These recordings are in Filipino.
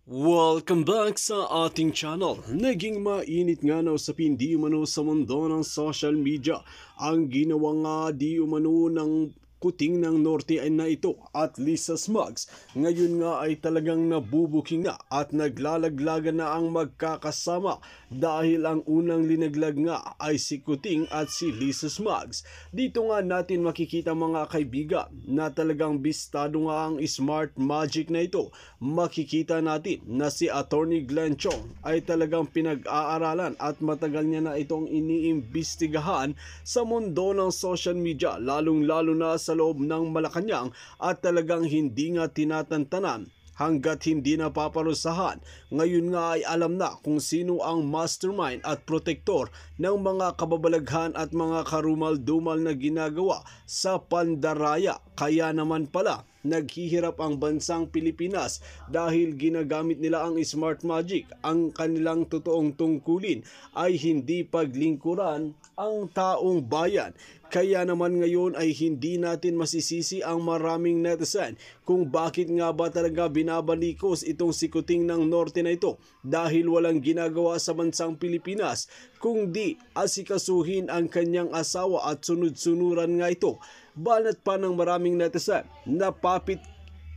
Welcome back sa ating channel. Naging mainit nga na usapin di umano sa mundo ng social media ang ginawa nga di umano ng kuting ng Norte ay na ito at Lisa Smugs. Ngayon nga ay talagang nabubuking na at naglalaglagan na ang magkakasama dahil ang unang linaglag nga ay si Kuting at si Lisa Smugs. Dito nga natin makikita mga kaibigan na talagang bistado nga ang smart magic na ito. Makikita natin na si Attorney Glenn Chong ay talagang pinag-aaralan at matagal niya na itong iniimbestigahan sa mundo ng social media, lalong-lalo na sa loob ng Malacanang, at talagang hindi nga tinatantanan hanggat hindi napaparusahan. Ngayon nga ay alam na kung sino ang mastermind at protektor ng mga kababalaghan at mga karumal-dumal na ginagawa sa pandaraya. Kaya naman pala naghihirap ang bansang Pilipinas dahil ginagamit nila ang smart magic. Ang kanilang totoong tungkulin ay hindi paglingkuran ang taong bayan. Kaya naman ngayon ay hindi natin masisisi ang maraming netizen kung bakit nga ba talaga binabalikos itong si Kuting ng Norte na ito, dahil walang ginagawa sa bansang Pilipinas kundi asikasuhin ang kanyang asawa at sunod-sunuran nga ito. Banat pa ng maraming netizen na puppet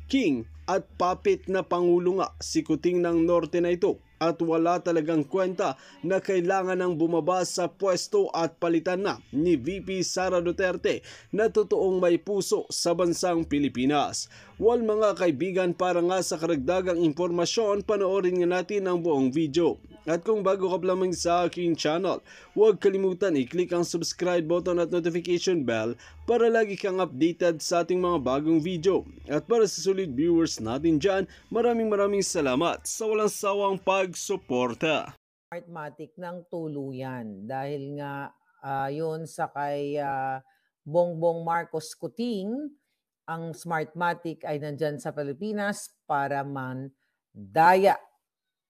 king at puppet na pangulo nga si Kuting ng Norte na ito, at wala talagang kwenta na kailangan ng bumaba sa pwesto at palitan na ni VP Sara Duterte na totoong may puso sa bansang Pilipinas. Well mga kaibigan, para nga sa karagdagang impormasyon, panoorin nga natin ang buong video. At kung bago ka lamang sa aking channel, huwag kalimutan i-click ang subscribe button at notification bell para lagi kang updated sa ating mga bagong video. At para sa solid viewers natin dyan, maraming salamat sa walang sawang pagsuporta. Smartmatic ng tuluyan dahil nga yun sa kay Bongbong Marcos Kuting, ang Smartmatic ay nandyan sa Pilipinas para mandaya.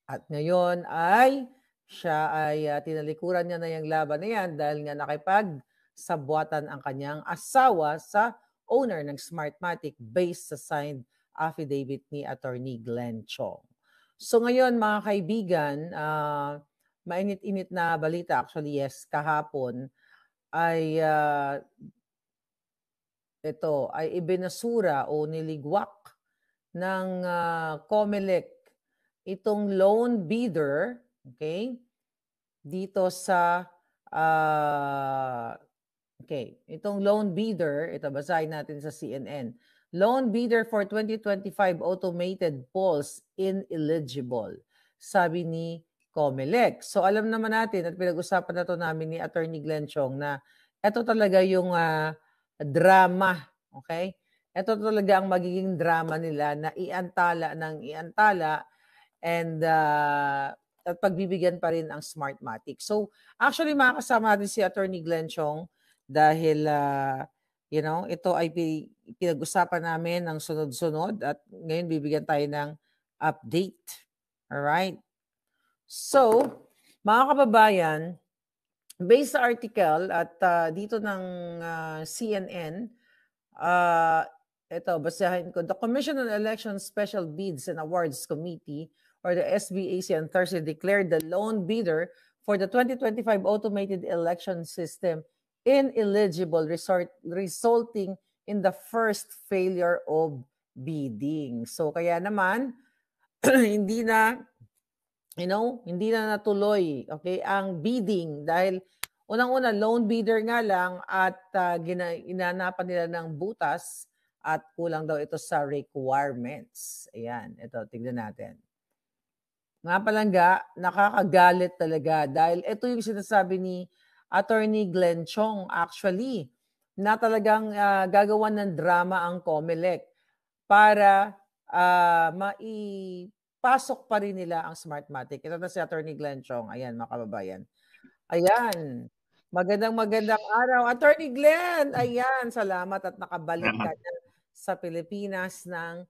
At ngayon ay siya ay tinalikuran niya na yung laban na yan dahil nga nakipagsabuatan ang kanyang asawa sa owner ng Smartmatic based sa signed affidavit ni Attorney Glenn Chong. So ngayon mga kaibigan, mainit-init na balita, actually yes, kahapon ay ito ay ibinasura o niligwak ng COMELEC itong loan bidder, okay? Dito sa itong loan bidder, ito basahin natin sa CNN. Loan bidder for 2025 automated polls ineligible, sabi ni COMELEC. So alam naman natin at pinag-usapan na to namin ni Attorney Glenn Chong na ito talaga yung drama, okay? Ito talaga ang magiging drama nila na iantala ng iantala and at pagbibigyan pa rin ang Smartmatic. So actually makakasama natin si Attorney Glenn Chong dahil ito ay pinag-usapan namin ng sunod-sunod at ngayon bibigyan tayo ng update. Alright? So, mga kababayan, based sa article at dito ng CNN, ito, basahin ko. The Commission on Elections Special Bids and Awards Committee, or the SBAC, on Thursday declared the loan bidder for the 2025 automated election system ineligible, resulting in the first failure of bidding. So kaya naman hindi na natuloy, okay, ang bidding dahil unang-una loan bidder nga lang at inanapan nila ng butas at kulang daw ito sa requirements. Ayan, ito tignan natin. Nga palangga, nakakagalit talaga dahil ito yung sinasabi ni Attorney Glenn Chong actually na talagang gagawa ng drama ang COMELEC para maipasok pa rin nila ang Smartmatic. Ito na si Attorney Glenn Chong. Ayan, mga kababayan. Ayan. Magandang araw. Attorney Glenn, ayan, salamat at nakabalik ka na sa Pilipinas ng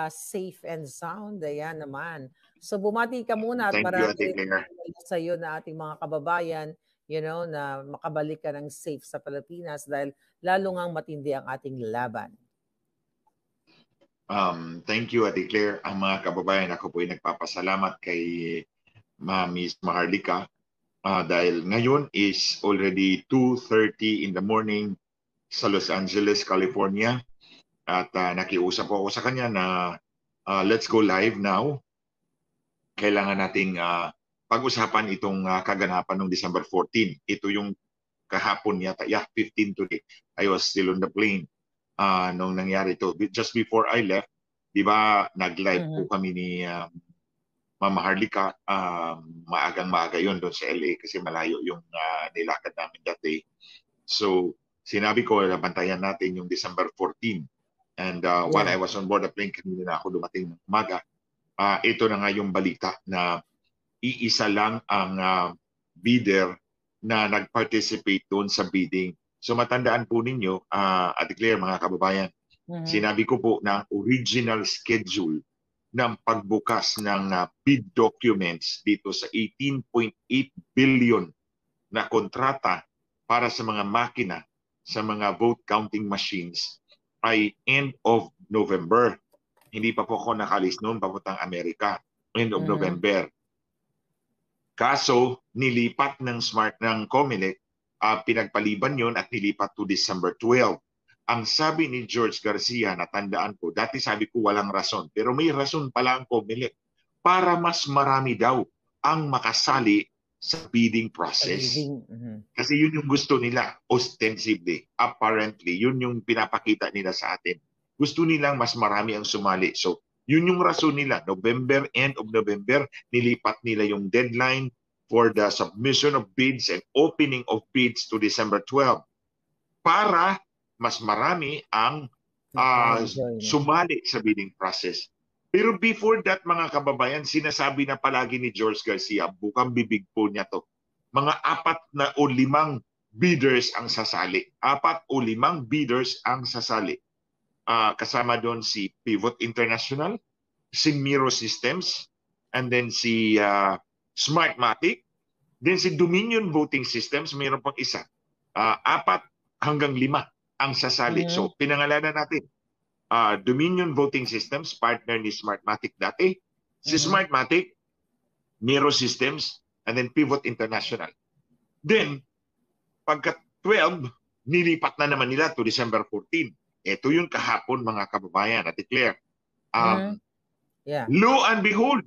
safe and sound. Ayan naman. So bumati ka muna at marami sa iyo na ating mga kababayan, na makabalik ka ng safe sa Pilipinas dahil lalo ngang matindi ang ating laban. Thank you, Ate Claire. Ang mga kababayan, ako po ay nagpapasalamat kay Miss Maharlika dahil ngayon is already 2:30 in the morning sa Los Angeles, California. At nakiusap po ako sa kanya na let's go live now. Kailangan nating pag-usapan itong kaganapan ng December 14. Ito yung kahapon yata, 15 today. I was still on the plane nung nangyari ito. Just before I left, di ba, nag-live po kami ni Mama Harlika. Maagang-maaga yun doon sa LA kasi malayo yung nilakad namin that day. So, sinabi ko, bantayan natin yung December 14. And while I was on board the plane, kanina na ako dumating ng umaga, ito na nga yung balita na iisa lang ang bidder na nag-participate doon sa bidding. So matandaan po ninyo, Ate Claire, mga kababayan, sinabi ko po na original schedule ng pagbukas ng bid documents dito sa 18.8 billion na kontrata para sa mga makina, sa mga vote counting machines ay end of November. Hindi pa po ako nakalis noon papuntang Amerika. End of November. Kaso, nilipat ng COMELEC, pinagpaliban yon at nilipat to December 12. Ang sabi ni George Garcia, natandaan ko, dati sabi ko walang rason, pero may rason pala ang COMELEC para mas marami daw ang makasali sa bidding process. Kasi yun yung gusto nila, ostensibly, apparently, yun yung pinapakita nila sa atin. Gusto nilang mas marami ang sumali. So, yun yung rason nila. November, end of November, nilipat nila yung deadline for the submission of bids and opening of bids to December 12 para mas marami ang sumali sa bidding process. Pero before that, mga kababayan, sinasabi na palagi ni George Garcia, bukang bibig po niya to, mga 4 o 5 bidders ang sasali. 4 o 5 bidders ang sasali. Kasama doon si Pivot International, si Miro Systems, and then si Smartmatic, then si Dominion Voting Systems, mayroon pang isa. 4 hanggang 5 ang sasali. So, pinangalanan natin. Dominion Voting Systems, partner ni Smartmatic dati. Si Smartmatic, Miro Systems, and then Pivot International. Then, pagka 12, nilipat na naman nila to December 14. Ito yung kahapon, mga kababayan, Ate Claire. Lo and behold,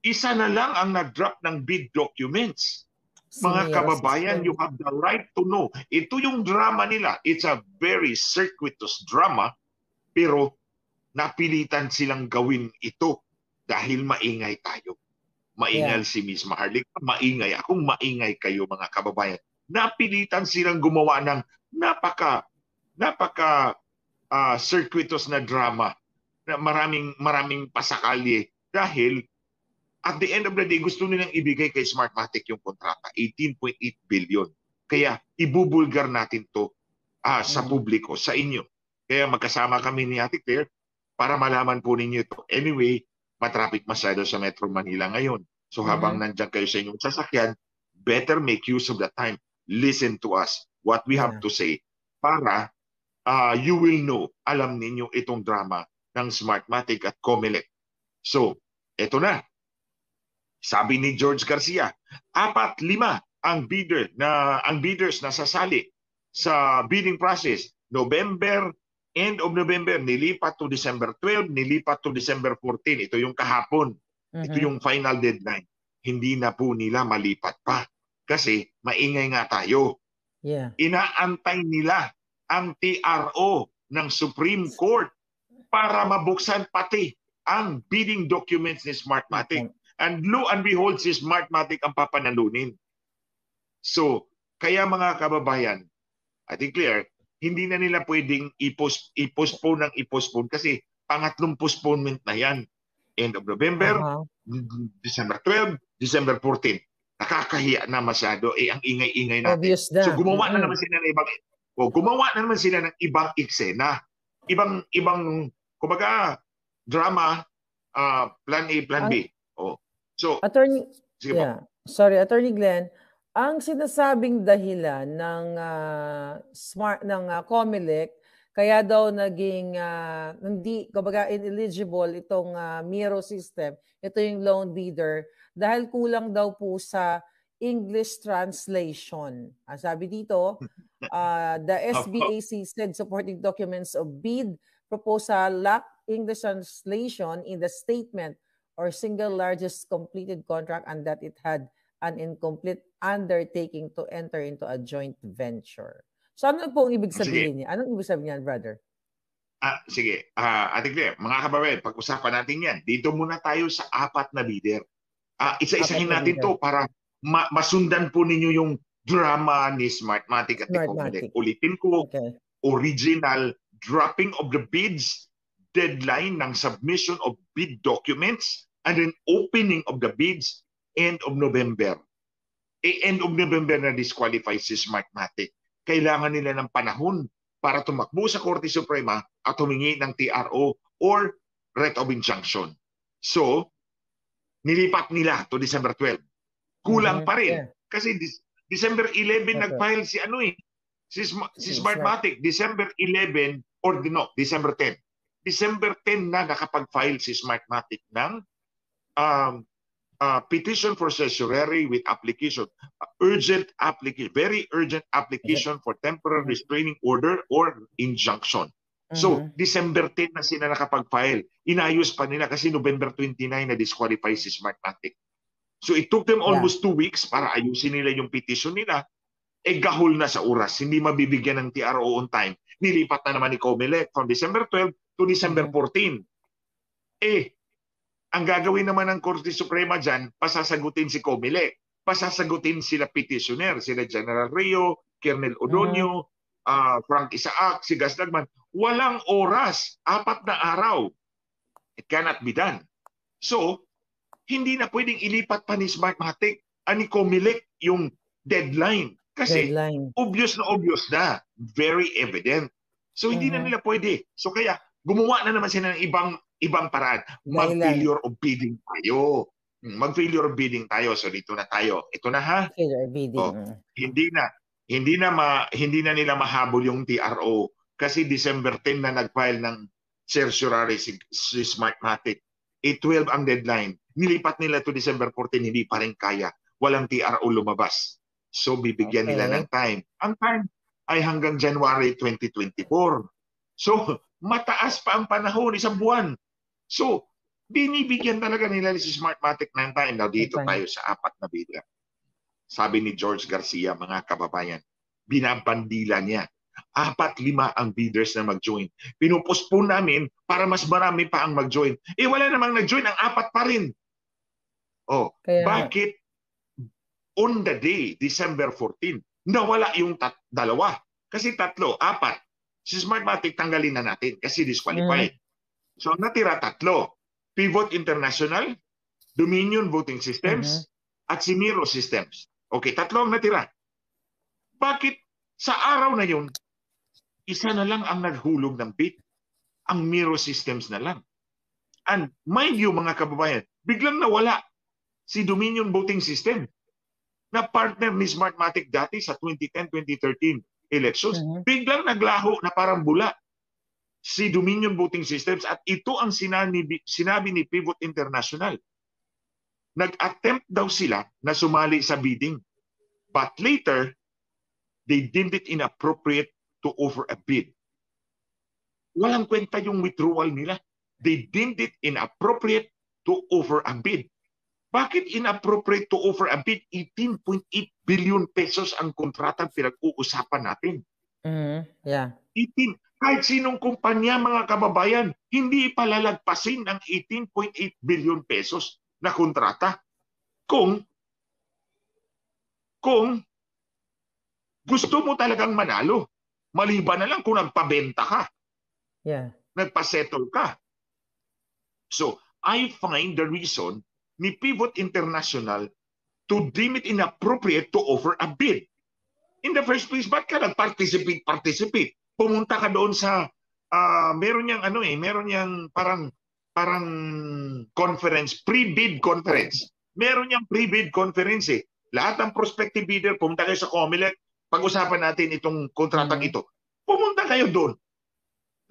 isa na lang ang nag-drop ng bid documents. Mga kababayan, you have the right to know. Ito yung drama nila. It's a very circuitous drama, pero napilitan silang gawin ito dahil maingay tayo. Maingay si Miss Maharlika, maingay akong maingay kayo, mga kababayan. Napilitan silang gumawa ng napaka circuitous na drama, na maraming pasakali dahil at the end of the day, gusto nilang ibigay kay Smartmatic yung kontrata, 18.8 billion. Kaya ibubulgar natin to sa publiko, sa inyo. Kaya magkasama kami ni Ate Claire para malaman po ninyo ito. Anyway, matraffic masyado sa Metro Manila ngayon. So habang nandyan kayo sa inyong sasakyan, better make use of the time. Listen to us, what we have to say, para you will know, alam ninyo itong drama ng Smartmatic at COMELEC. So, eto na. Sabi ni George Garcia, 4-5 ang bidders na sasali sa bidding process. November, end of November, nilipat to December 12, nilipat to December 14. Ito yung kahapon. Ito yung final deadline. Hindi na po nila malipat pa. Kasi maingay nga tayo. Inaantay nila ang TRO ng Supreme Court para mabuksan pati ang bidding documents ni Smartmatic. And lo and behold, si Smartmatic ang papanalunin. So, kaya mga kababayan, I think clear, hindi na nila pwedeng i-postpone kasi pangatlong postponement na yan. End of November, December 12, December 14. Nakakahiya na masyado. Ang ingay-ingay natin. So, gumawa na naman sila ng ibang eksena. Ibang, kumbaga, drama, plan A, plan B. So, Attorney Glenn, ang sinasabing dahilan ng COMELEC Kaya daw naging hindi, kumbaga ineligible itong Miro system, ito yung loan bidder, dahil kulang daw po sa English translation. Sabi dito, the SBAC said supporting documents of bid proposal lack English translation in the statement or single largest completed contract, and that it had an incomplete undertaking to enter into a joint venture. So ano po ang ibig sabihin niya? Anong ibig sabihin niyan, brother? Sige, Ate Claire, mga kababayan, pag-usapan natin yan. Dito muna tayo sa 4 na bidder. Isa-isahin natin to para masundan po ninyo yung drama ni Smartmatic at ni Comelec. Ulitin ko, original dropping of the bids, deadline ng submission of bid documents, and then opening of the bids end of November. End of November na disqualify si Smartmatic. Kailangan nila ng panahon para tumakbo sa Korte Suprema at humingi ng TRO or writ of injunction. So, nilipat nila to December 12. Kulang pa rin. Kasi December 11 nag-file si si Smartmatic. December 11 or December 10. December 10 na nakapag-file si Smartmatic ng petition for certiorari with application, very urgent application for temporary restraining order or injunction. So, December 10 na sila nakapag-file. Inayos pa nila kasi November 29 na disqualify si Smartmatic. So, it took them almost 2 weeks para ayusin nila yung petition nila. Gahol na sa oras. Hindi mabibigyan ng TRO on time. Nilipat na naman ni Comelec from December 12 to December 14. Ang gagawin naman ng Korte Suprema dyan, pasasagutin si Comelec. Pasasagutin sila petitioner, sila General Rio, Kernel Odonio, Frank Isaac, si Gas Dagman. Walang oras, 4 na araw. It cannot be done. So, hindi na pwedeng ilipat pa ni Smartmatic, ni Comelec yung deadline. Kasi obvious na. Very evident. So, hindi na nila pwede. So, kaya gumawa na naman sila ng ibang paraan. Mag-failure of bidding tayo. Mag-failure of bidding tayo. So dito na tayo. Ito na ha. Failure of bidding. Hindi na nila mahabol yung TRO kasi December 10 na nag-file ng certiorari si Smartmatic. 12 ang deadline. Nilipat nila to December 14, hindi pa rin kaya. Walang TRO lumabas. So bibigyan nila ng time. Ang time ay hanggang January 2024. So mataas pa ang panahon, 1 buwan. So, binibigyan talaga nila si Smartmatic ng time. Now, dito tayo sa 4 na bidder. Sabi ni George Garcia, mga kababayan, binabandila niya. 4-5 ang bidders na mag-join. Pinupospone namin para mas marami pa ang mag-join. Wala namang nag-join, ang 4 pa rin. Bakit on the day, December 14, nawala yung 2? Kasi 3, 4. Si Smartmatic tanggalin na natin kasi disqualified. So, natira 3. Pivot International, Dominion Voting Systems, at si Miro Systems. Okay, 3 ang natira. Bakit sa araw na yun, isa na lang ang naghulog ng bid? Ang Miro Systems na lang. And mind you, mga kababayan, biglang nawala si Dominion Voting System na partner ni Smartmatic dati sa 2010-2013 elections. Biglang naglaho na parang bula si Dominion Voting Systems at ito ang sinabi ni Pivot International. Nag-attempt daw sila na sumali sa bidding. But later, they deemed it inappropriate to offer a bid. Walang kwenta yung withdrawal nila. They deemed it inappropriate to offer a bid. Bakit inappropriate to offer a bid? 18.8 billion pesos ang kontratang pinag-uusapan natin. 18. Kahit sinong kumpanya, mga kababayan, hindi palalagpasin ang 18.8 billion pesos na kontrata. Kung gusto mo talagang manalo, maliban na lang kung nagpabenta ka. Nagpasettle ka. So, I find the reason ni Pivot International to deem it inappropriate to offer a bid. In the first place, ba't ka nag-participate? Pumunta ka doon sa meron niyang parang conference, pre-bid conference. Meron niyang pre-bid conference eh. Lahat ng prospective bidder, pumunta kayo sa Comelec, pag-usapan natin itong kontratang ito. Pumunta kayo doon.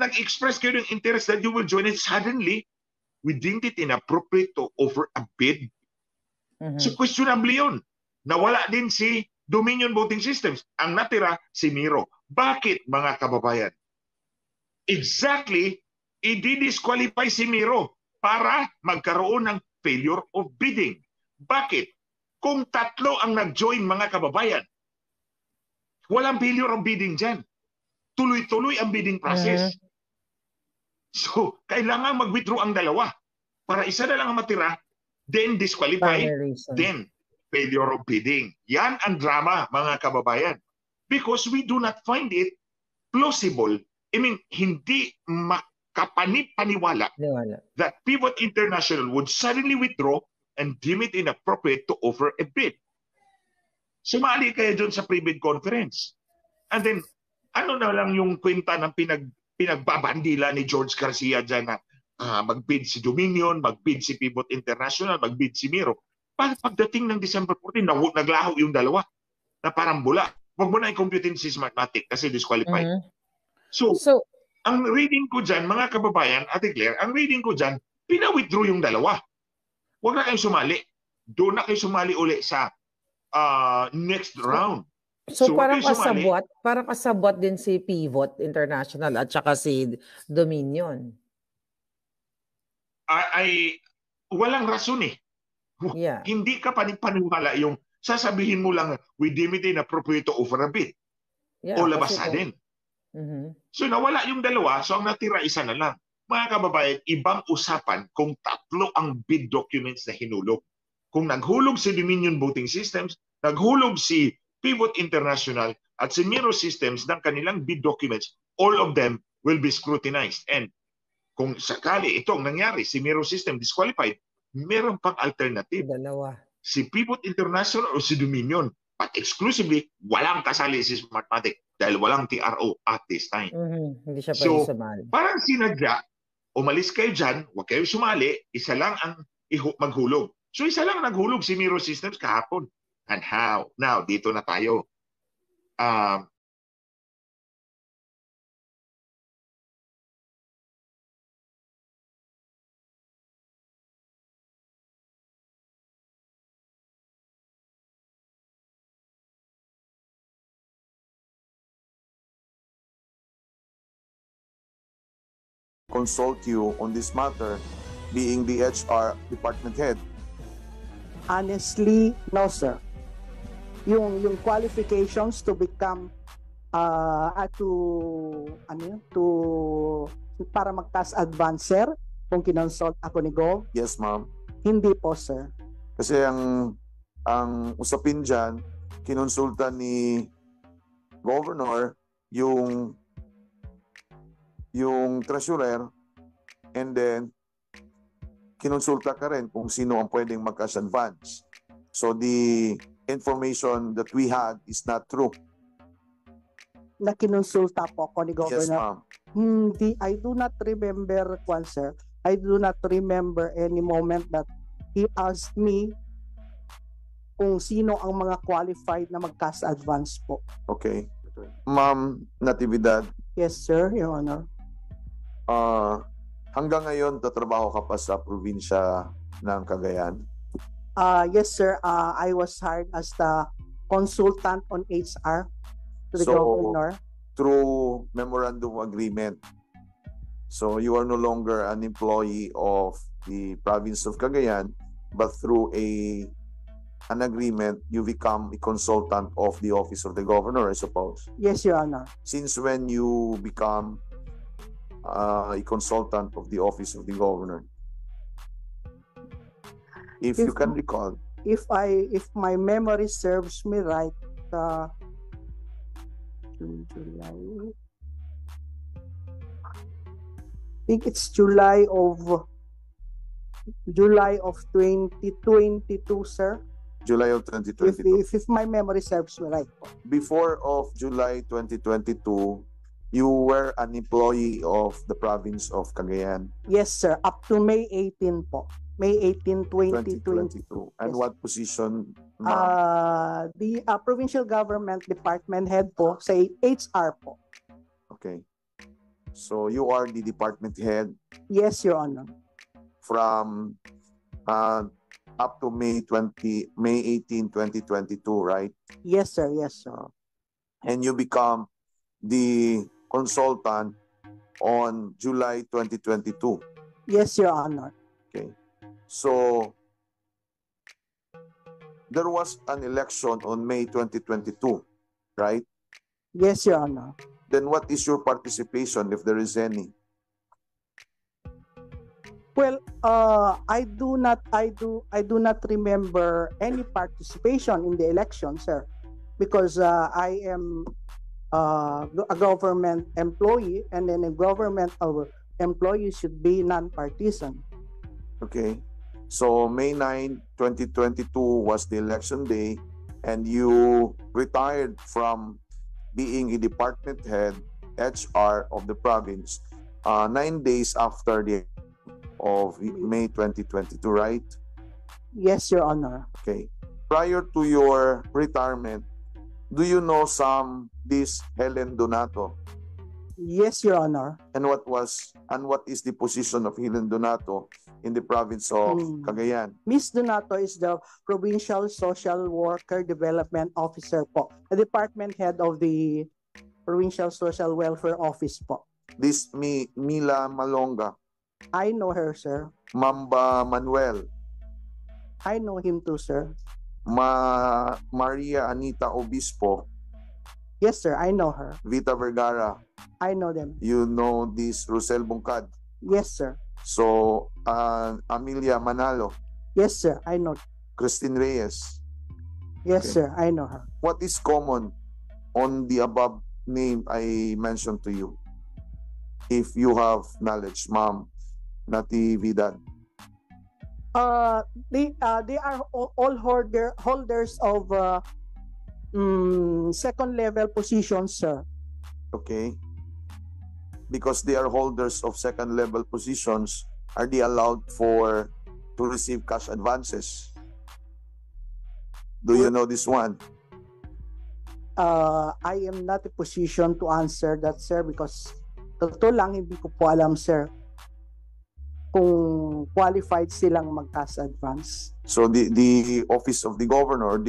nag-express kayo ng interest that you will join it, suddenly, we deemed it inappropriate to offer a bid. So questionable yun. Nawala din si Dominion Voting Systems. Ang natira, si Miro. Bakit, mga kababayan? Exactly, i-disqualify si Miro para magkaroon ng failure of bidding. Bakit? Kung tatlo ang nag-join, mga kababayan, walang failure of bidding dyan. Tuloy-tuloy ang bidding process. So, kailangan mag-withdraw ang dalawa para isa na lang ang matira, then disqualify, then failure of bidding. Yan ang drama, mga kababayan. Because we do not find it plausible. I mean, hindi makapanipaniwala that Pivot International would suddenly withdraw and deem it inappropriate to offer a bid. Sumali kayo dun sa pre-bid conference. And then, ano na lang yung kwenta ng pinagbabandila ni George Garcia dyan na mag-bid si Dominion, mag-bid si Pivot International, mag-bid si Miro. Pagdating ng December 14, naglaho yung dalawa na parang bula. Huwag mo na i-computein si Smartmatic kasi disqualified. So, ang reading ko dyan, mga kababayan, Ate Claire, ang reading ko dyan, pina-withdraw yung dalawa. Huwag na kayong sumali. Doon na kayo sumali uli sa next round. So parang kasabwat din si Pivot International at saka si Dominion. Ay walang rason eh. Yeah. Hindi ka panipaniwala yung sasabihin mo lang, we deem it inappropriate to offer a bid. Yeah, o labasadin. So nawala yung dalawa, so ang natira isa na lang. Mga kababayan, ibang usapan kung tatlo ang bid documents na hinulog. Kung naghulog si Dominion Voting Systems, naghulog si Pivot International at si Miro Systems ng kanilang bid documents, all of them will be scrutinized. And kung sakali itong nangyari, si Miro System disqualified, meron pang alternative. Dalawa. Si Pivot International o si Dominion. But exclusively, walang kasali si Smartmatic dahil walang TRO at this time. Hindi siya So, sumali. parang sinadya, umalis kayo dyan, huwag kayo sumali, isa lang ang maghulog. So isa lang naghulog si Miro Systems kahapon. And how? Now, dito na tayo. Consult you on this matter, being the HR department head? Honestly, no sir. Yung qualifications to become para mag-task advancer kung kinonsult ako ni Gov, Yes, ma'am. hindi po sir. Kasi ang usapin dyan, kinonsulta ni Governor yung treasurer, and then kinonsulta ka rin kung sino ang pwedeng mag-cash advance. So the information that we had is not true. Na kinonsulta po ako ni Yes, Governor. ma'am. Hindi, I do not remember, sir. I do not remember any moment that he asked me kung sino ang mga qualified na mag-cash advance po. Okay. Ma'am Natividad, Yes sir, Your Honor. hanggang ngayon tatrabaho ka pa sa probinsya ng Cagayan? Yes sir, I was hired as the consultant on HR to the So, Governor. Through memorandum agreement. So you are no longer an employee of the province of Cagayan, but through an agreement, you become a consultant of the office of the governor, I suppose. Yes, Your Honor. Since when you become a consultant of the office of the governor? If you can recall. If my memory serves me right, July. I think it's July of 2022, sir. July of 2022. If my memory serves me right. Before of July 2022, you were an employee of the province of Cagayan. Yes, sir. Up to May 18 po. May 18, 2022. And Yes. what position, ma'am? The provincial government department head po sa HR po. Okay. So you are the department head Yes, Your Honor. from up to May 18, 2022, right? Yes, sir. Yes, sir. And you become the consultant on July 2022. Yes, Your Honor. Okay. So there was an election on May 2022, right? Yes, Your Honor. Then what is your participation, if there is any? Well, I do not remember any participation in the election, sir, because I am a government employee, and then a government employee should be non-partisan. Okay. So May 9, 2022 was the election day, and you retired from being a department head, HR of the province, 9 days after the of May 2022, right? Yes, Your Honor. Okay. Prior to your retirement, do you know this Helen Donato? Yes, Your Honor. And what is the position of Helen Donato in the province of Cagayan? Ms. Donato is the Provincial Social Worker Development Officer po, the department head of the Provincial Social Welfare Office po. This Mila Malonga, I know her, sir. Mamba Manuel, I know him too, sir. Maria Anita Obispo, Yes, sir. I know her. Vita Vergara, I know them. you know this Rosel Bungkad. Yes, sir. So Amelia Manalo, Yes, sir. I know. Christine Reyes. Yes, Okay. sir. I know her. What is common on the above name I mentioned to you? If you have knowledge, Ma'am Natividad. They are all holders of second level positions, sir. Okay. Because they are holders of second level positions, are they allowed to receive cash advances? Do you know this one? I am not in position to answer that, sir, because totoo lang, hindi ko po alam, sir, kung qualified silang mag-cash advance. So the office of the governor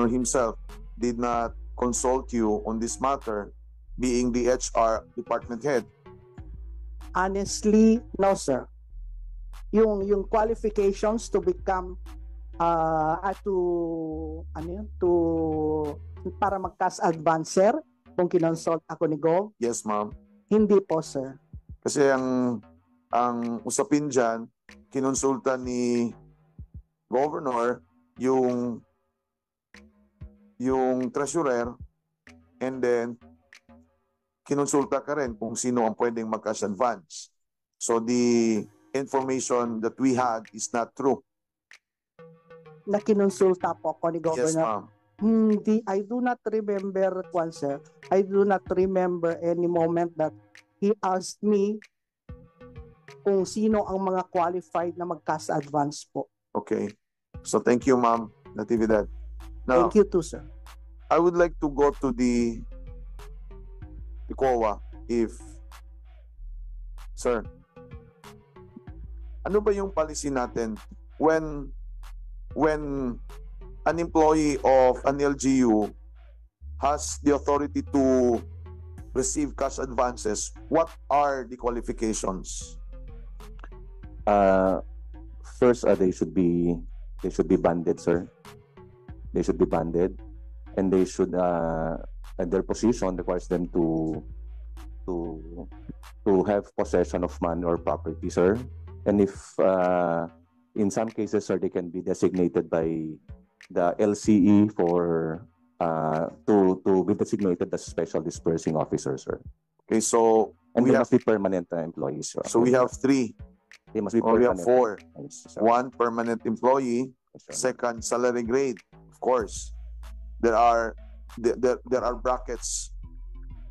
himself did not consult you on this matter, being the HR department head. Honestly, no, sir. Yung qualifications to become para mag-cash advance, sir, kung kinonsult ako ni Gov, Yes, ma'am. hindi po, sir. Kasi ang usapin dyan, kinonsulta ni governor yung treasurer, and then kinonsulta ka rin kung sino ang pwedeng mag-cash advance. So the information that we had is not true. Na kinonsulta po ako ni Yes, Governor. ma'am. I do not remember, sir. I do not remember any moment that he asked me kung sino ang mga qualified na mag-cash advance po. Okay. So thank you, ma'am Natividad. Now, Thank you too, sir. I would like to go to the COA if, sir, ano ba yung policy natin when an employee of an LGU has the authority to receive cash advances? What are the qualifications? First, they should be banded, sir. They should be banded, and they should and their position requires them to have possession of money or property, sir. And if in some cases, sir, they can be designated by the LCE for to be designated as special dispersing officer, sir. Okay, so And we they have must be permanent employees, sir. so we have three, They must be or we have permanent. four. Yes, sir. One permanent employee, Yes, sir. second salary grade. Of course, there are brackets.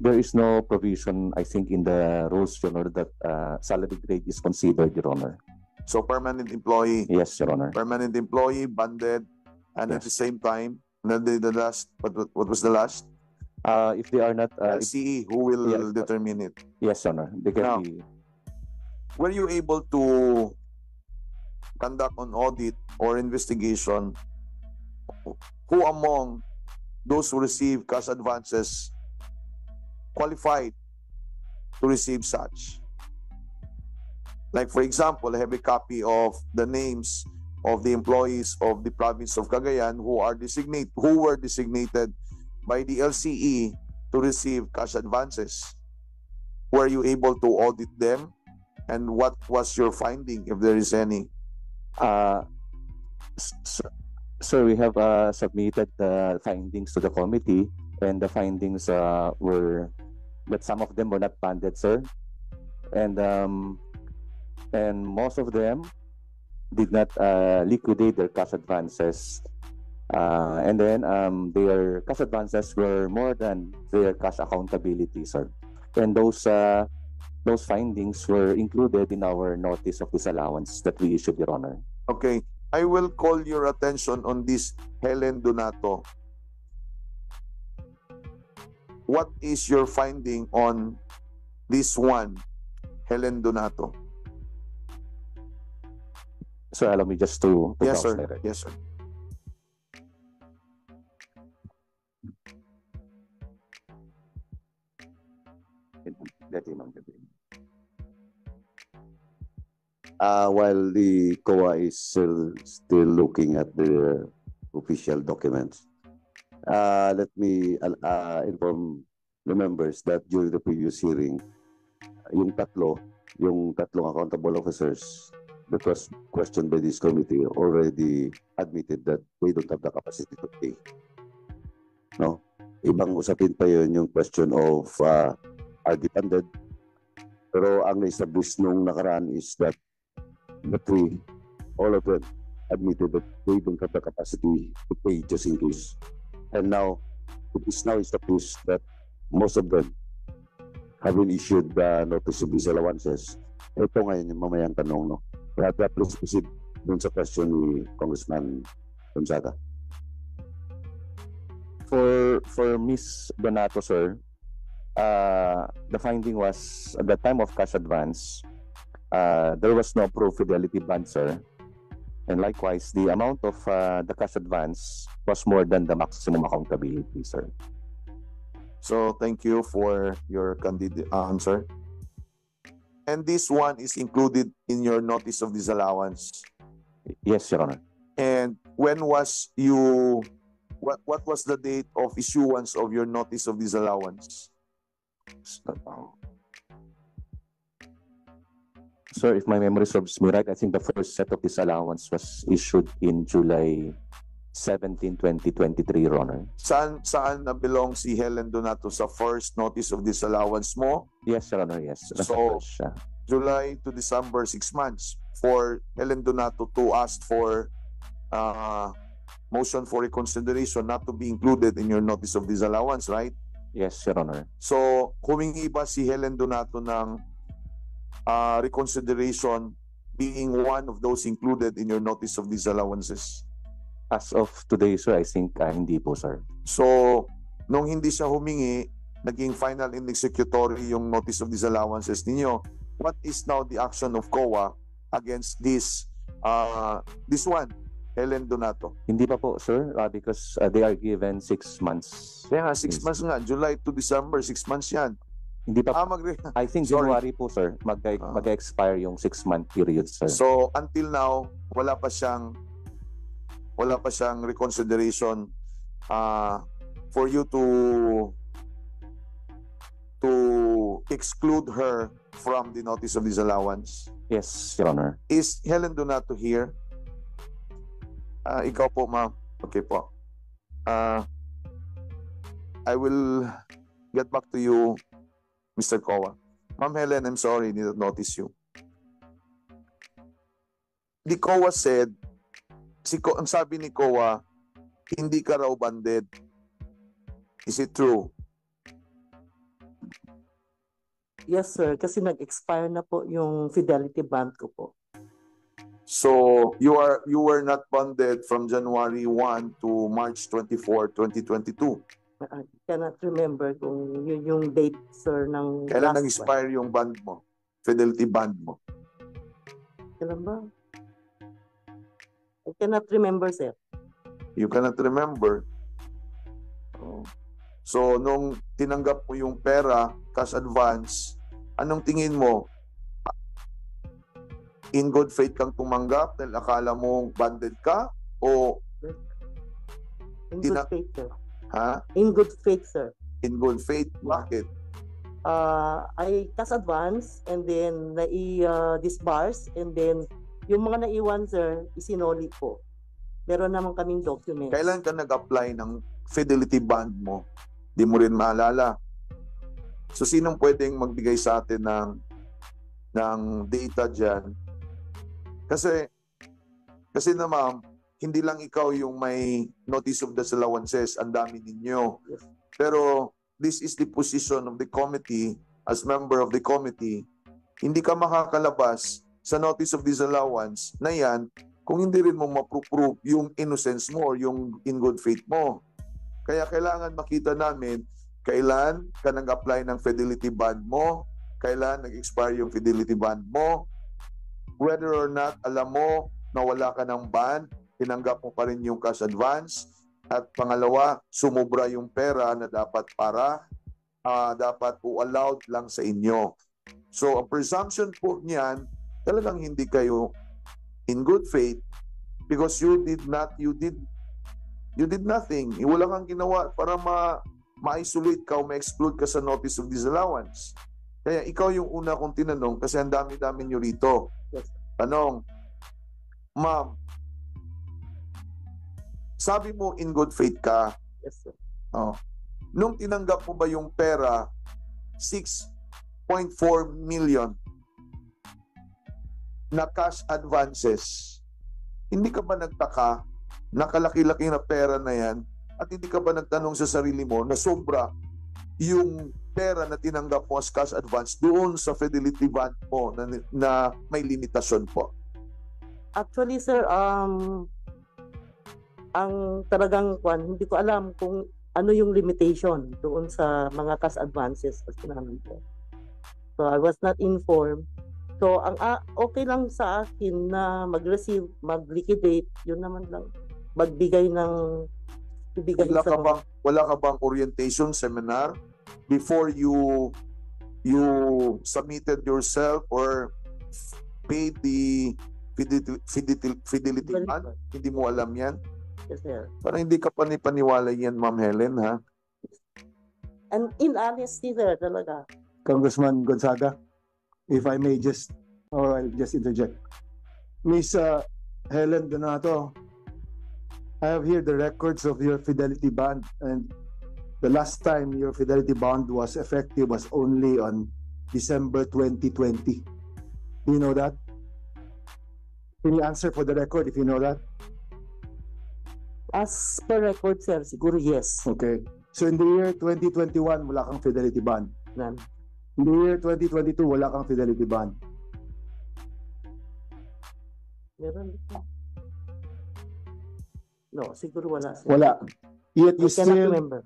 There is no provision, I think, in the rules, Your Honor, that salary grade is considered, Your Honor. So permanent employee, Yes, Your Honor. permanent employee, banded, and at Yes. the same time, the last, what was the last? If they are not, LCE, who will Yeah. determine it? yes, Your Honor, they can Now, be. Were you able to conduct an audit or investigation? Who among those who receive cash advances qualified to receive such? Like, for example, I have a copy of the names of the employees of the province of Cagayan who were designated by the LCE to receive cash advances. Were you able to audit them? And what was your finding, if there is any? Sir, we have submitted the findings to the committee, and the findings were that some of them were not funded, sir, and most of them did not liquidate their cash advances, and then their cash advances were more than their cash accountability, sir, and those findings were included in our notice of disallowance that we issued, Your Honor. Okay, I will call your attention on this Helen Donato. What is your finding on this one, Helen Donato? Sir, allow me just to Yes, sir. translate it. Yes, sir. While the COA is still looking at the official documents, let me inform the members that during the previous hearing, yung tatlong accountable officers that was questioned by this committee already admitted that they don't have the capacity to pay. No? Ibang usapin pa yun yung question of are they funded? Pero ang na-establish nung nakaraan is that the three, all of them admitted that they don't have the capacity to pay just in case. And now, it is now established that most of them have been issued notice of disallowances. Ito ngayon yung mamayang tanong, no? Perhaps please proceed dun sa question ni Congressman Gonzaga. For Ms. Donato, sir, the finding was at the time of cash advance, there was no approved fidelity bond, sir. And likewise, the amount of the cash advance was more than the maximum accountability, sir. So thank you for your candid answer. And this one is included in your notice of disallowance. Yes, Your Honor. And when was you, what was the date of issuance of your notice of disallowance? Sir, if my memory serves me right, I think the first set of disallowance was issued in July 17, 2023, Your Honor. Saan na belong si Helen Donato sa first notice of disallowance mo? Yes, Your Honor, yes. So, July to December, 6 months for Helen Donato to ask for motion for reconsideration not to be included in your notice of disallowance, right? Yes, Your Honor. So, humingi ba si Helen Donato ng reconsideration being one of those included in your notice of disallowances? As of today, sir, I think hindi po, sir. So, nung hindi siya humingi, naging final and executory yung notice of disallowances ninyo. What is now the action of COA against this one, Helen Donato? Hindi pa po, sir, because they are given 6 months. Kaya nga, 6 months nga. July to December, 6 months yan. Hindi pa I think Sorry. January po, sir, mag-expire yung 6-month period, sir. So, until now, wala pa siyang reconsideration for you to exclude her from the notice of disallowance. Yes, Your Honor. Is Helen Donato here? Ikaw po, ma'am. Okay po. I will get back to you, Mr. COA. Ma'am Helen, I'm sorry, I didn't notice you. The COA said, ang sabi ni COA, hindi ka raw banded. Is it true? Yes, sir. Kasi nag-expire na po yung fidelity bond ko po. So, you were not bonded from January 1 to March 24, 2022? I cannot remember kung yun yung date, sir, ng Kailan last nag-expire yung bond mo? Fidelity bond mo? one. Kailan ba? I cannot remember, sir. You cannot remember. Oh. So, nung tinanggap mo yung pera, cash advance, anong tingin mo? In good faith kang tumanggap dahil akala mo banded ka? O, In Tina- good faith, sir. ha? In good faith, sir. In good faith? Bakit? I cash advance and then disburse and then yung mga naiwan, sir, isinoli po. Meron naman kaming documents. Kailan ka nag-apply ng fidelity bond mo? Di mo rin maalala. So, sinong pwedeng magbigay sa atin ng data dyan? Kasi na ma'am, hindi lang ikaw yung may notice of disallowances, ang dami ninyo. Yes. Pero this is the position of the committee, as member of the committee, hindi ka makakalabas sa notice of disallowance na yan kung hindi rin mo ma-prove yung innocence mo or yung in good faith mo. Kaya kailangan makita namin kailan ka nag-apply ng fidelity bond mo, kailan nag-expire yung fidelity bond mo, whether or not alam mo na wala ka ng bond, tinanggap mo pa rin yung cash advance, at pangalawa, sumobra yung pera na dapat dapat allowed lang sa inyo. So, ang presumption po niyan, talagang hindi kayo in good faith because you did nothing. Wala kang ginawa para ma-isolate ka o ma-exclude ka sa notice of disallowance. Kaya ikaw yung una kong tinanong kasi ang dami-dami nyo rito. Yes. Tanong, ma'am, sabi mo in good faith ka. Yes, sir. Oh. Nung tinanggap mo ba yung pera, 6.4 million na cash advances, hindi ka ba nagtaka na kalaki-laki na pera na yan at hindi ka ba nagtanong sa sarili mo na sobra yung pera na tinanggap mo as cash advance doon sa fidelity bond mo na may limitasyon po? Actually, sir, ang talagang hindi ko alam kung ano yung limitation doon sa mga cash advances kasi namin po. So, I was not informed. So, ang okay lang sa akin na mag-receive, mag-liquidate, yun naman lang. Magbigay ng ibigay Wala ka bang orientation seminar before you submitted yourself or paid the fidelity bond? Hindi mo alam yan? Yes, sir. Parang hindi ka paniwala yan, Ma'am Helen, ha? And in honesty, sir, talaga. Congressman Gonzaga, if I may I'll just interject. Miss Helen Donato, I have here the records of your fidelity bond, and the last time your fidelity bond was effective was only on December 2020. Do you know that? Can you answer for the record if you know that? As per record, sir, siguro yes. Okay. So in the year 2021, wala kang fidelity bond. None. In the year 2022, wala kang fidelity bond. Meron. No, siguro wala, sir. Wala. Yet I cannot remember.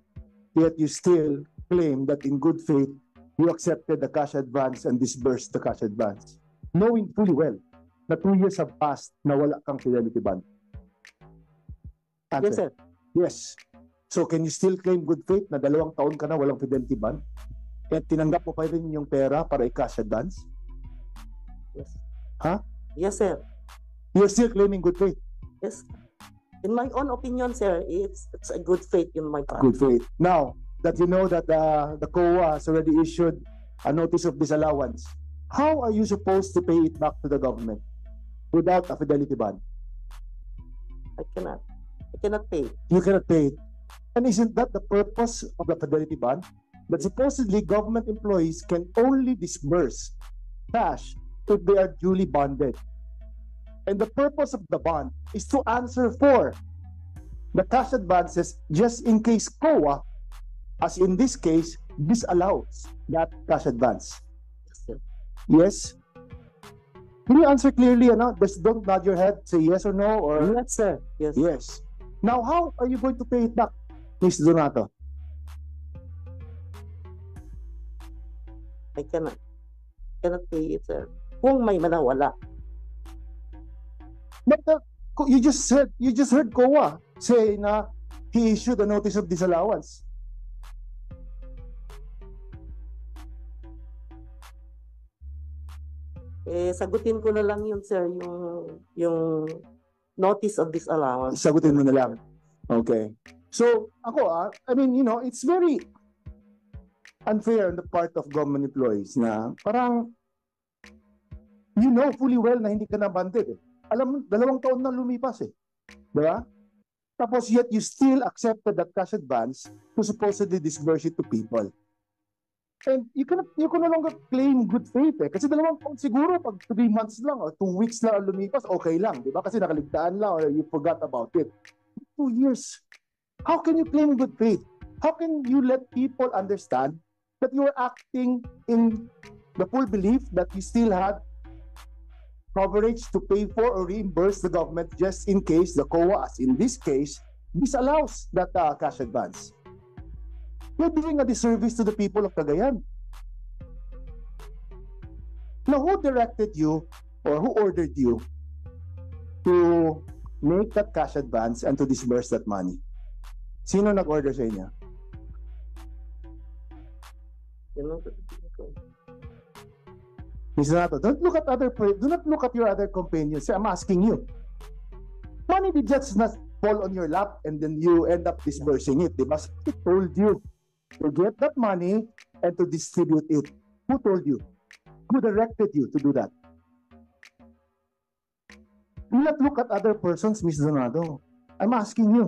you still claim that in good faith, you accepted the cash advance and disbursed the cash advance, knowing fully well na 2 years have passed na wala kang fidelity bond. Answer. Yes, sir. Yes. So can you still claim good faith na 2 taon ka na walang fidelity bond? At tinanggap mo pa rin yung pera para i-cash advance? Yes. Huh? Yes, sir. You're still claiming good faith? Yes. In my own opinion, sir, it's a good faith in my part. Good faith. Now, that you know that the COA has already issued a notice of disallowance, how are you supposed to pay it back to the government without a fidelity bond? I cannot pay. You cannot pay it. And isn't that the purpose of the fidelity bond? That supposedly government employees can only disburse cash if they are duly bonded. And the purpose of the bond is to answer for the cash advances just in case COA, as in this case, disallows that cash advance. Yes? Can you answer clearly? Just don't nod your head, say yes or no, or Yes, sir. Yes. yes. Now, how are you going to pay it back, Ms. Donato? I cannot pay it, sir. Kung may manawala. But you just heard COA say na he issued a notice of disallowance. Sagutin ko na lang yun, sir, yung notice of disallowance. Sagutin mo na lang. Okay. So, ako I mean, it's very unfair on the part of government employees na parang fully well na hindi ka na-banded. Alam mo, 2 taon na lumipas eh. Diba? Tapos yet you still accepted that cash advance to supposedly disburse it to people. And you can no longer claim good faith eh. Kasi 2 taon siguro, pag 3 months lang or 2 weeks lang lumipas, okay lang. Diba? Kasi nakaligtaan lang or you forgot about it. 2 years. How can you claim good faith? How can you let people understand that you are acting in the full belief that you still had coverage to pay for or reimburse the government just in case the COA, as in this case, disallows that cash advance? You're doing a disservice to the people of Cagayan. Now, who directed you or who ordered you to make that cash advance and to disburse that money? Sino nag-order sa inyo? Mr. Nato, do not look at your other companions. I'm asking you. Money did just not fall on your lap and then you end up disbursing it. They must have told you to get that money and to distribute it. Who told you? Who directed you to do that? Do not look at other persons, Ms. Donato. I'm asking you.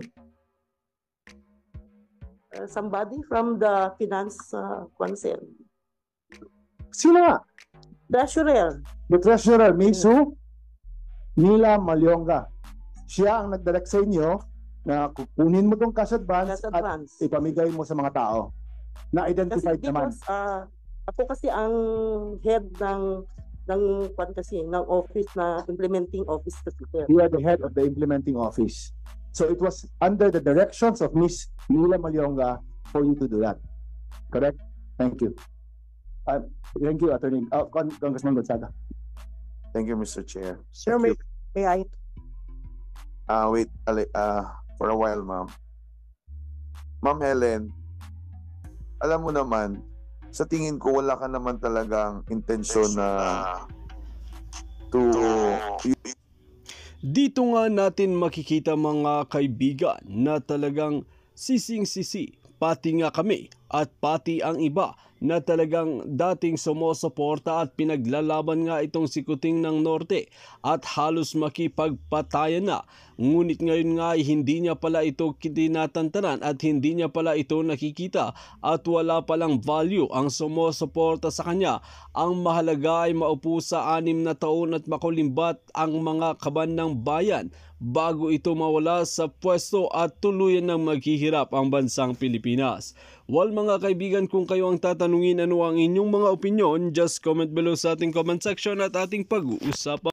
Somebody from the finance concern. Sino nga? Treasurer. The treasurer, Ms. Mila Malyonga. Siya ang nagdirect sa inyo na kukunin mo tong cash advance at ipamigay mo sa mga tao na identified naman. Ako kasi ang head ng office na implementing office kasi. You are the head of the implementing office. So it was under the directions of Ms. Mila Malyonga for you to do that. Correct? Thank you. Thank you, Attorney Congressman Gonzaga. Thank you, Mr. Chair. Sir, may I? Wait, for a while, ma'am. Ma'am Helen, alam mo naman, sa tingin ko wala ka naman talagang intensyon na Dito nga natin makikita mga kaibigan na talagang sising-sisi, pati nga kami at pati ang iba na talagang dating sumusuporta at pinaglalaban nga itong si Kuting ng Norte at halos makipagpatayan na. Ngunit ngayon nga ay hindi niya pala ito tinatantanan at hindi niya pala ito nakikita at wala palang value ang sumusuporta sa kanya. Ang mahalaga ay maupo sa 6 na taon at makulimbat ang mga kaban ng bayan bago ito mawala sa pwesto at tuluyan ng maghihirap ang bansang Pilipinas. Well mga kaibigan, kung kayo ang tatanungin ano ang inyong mga opinyon, just comment below sa ating comment section at ating pag-uusapan.